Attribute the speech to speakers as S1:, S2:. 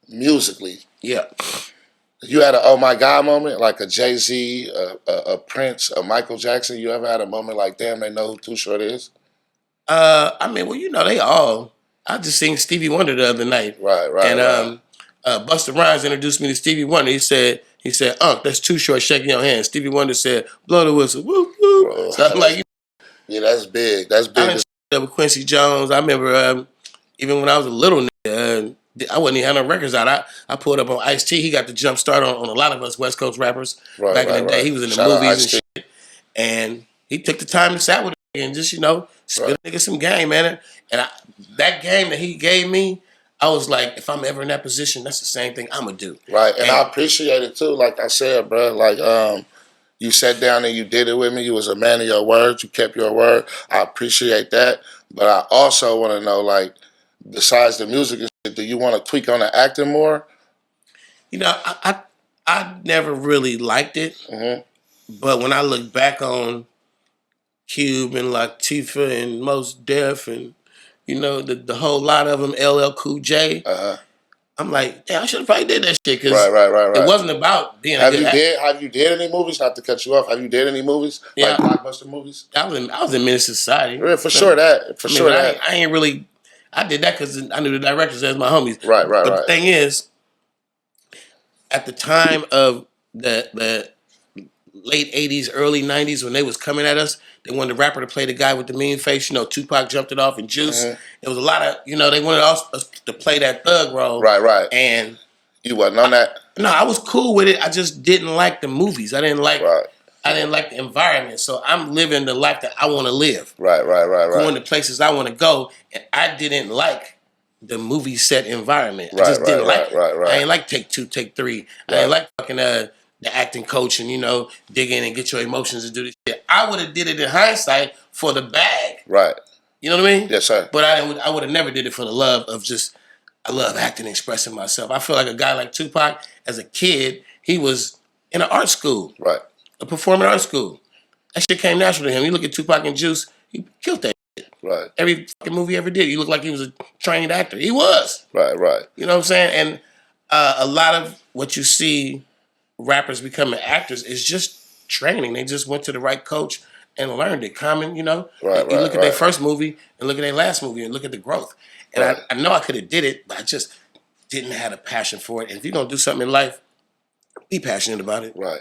S1: musically.
S2: Yeah.
S1: You had a oh my god moment, like a Jay-Z, a Prince, a Michael Jackson. You ever had a moment like, damn, they know who Too Short is?
S2: I mean, well, they all. I just seen Stevie Wonder the other night,
S1: Right, right,
S2: and
S1: right.
S2: Busta Rhymes introduced me to Stevie Wonder. He said, "Unc, that's Too Short, shaking your hand." Stevie Wonder said, "Blow the whistle, woo woo."
S1: Bro,
S2: So I'm like,
S1: yeah, that's big. That's
S2: I
S1: big.
S2: done up with Quincy Jones. I remember even when I was a little nigga, I wasn't even having no records out. I pulled up on Ice-T. He got the jump start on a lot of us West Coast rappers
S1: Right,
S2: back in
S1: right,
S2: the day.
S1: right.
S2: He was in the
S1: Shout out
S2: movies and
S1: Ice-T.
S2: shit, and he took the time to sat with it and just spit a nigga some game, man. And that game that he gave me, I was like, if I'm ever in that position, that's the same thing I'm gonna do.
S1: Right, and I appreciate it too. Like I said, bro, like you sat down and you did it with me. You was a man of your word. You kept your word. I appreciate that. But I also want to know, like, besides the music and shit, do you want to tweak on the acting more?
S2: I never really liked it, but when I look back on Cube and Latifah and Mos Def and the whole lot of them, LL Cool J. I'm like, yeah, I should have probably did that shit because
S1: Right.
S2: it wasn't about being a good actor.
S1: Have you did any movies? Not to cut you off. Have you did any movies?
S2: Yeah,
S1: like blockbuster movies?
S2: I was in Menace Society.
S1: Yeah, for sure that. For sure that.
S2: I ain't really. I did that because I knew the directors as my homies.
S1: Right.
S2: But the thing is, at the time of the late 80s, early 90s, when they was coming at us, they wanted the rapper to play the guy with the mean face. Tupac jumped it off in Juice. There was a lot of, they wanted us to play that thug role.
S1: Right.
S2: And
S1: you wasn't on that?
S2: No, I was cool with it. I just didn't like the movies. I didn't like the environment. So I'm living the life that I want to live.
S1: Right.
S2: Going to places I want to go. And I didn't like the movie set environment. I just didn't like it. I ain't like Take 2, Take 3. I didn't like fucking the acting coach and dig in and get your emotions and do this shit. I would have did it in hindsight for the bag.
S1: Right.
S2: You know what I mean?
S1: Yes, sir.
S2: But I would have never did it for the love of just. I love acting and expressing myself. I feel like a guy like Tupac, as a kid, he was in an art school, a performing art school. That shit came natural to him. You look at Tupac and Juice, he killed that shit.
S1: Right.
S2: Every fucking movie he ever did, he looked like he was a trained actor. He was.
S1: Right.
S2: You know what I'm saying? And a lot of what you see rappers becoming actors is just training. They just went to the right coach and learned it. Common, you look at their first movie and look at their last movie and look at the growth. And I know I could have did it, but I just didn't have a passion for it. And if you're going to do something in life, be passionate about it.
S1: Right.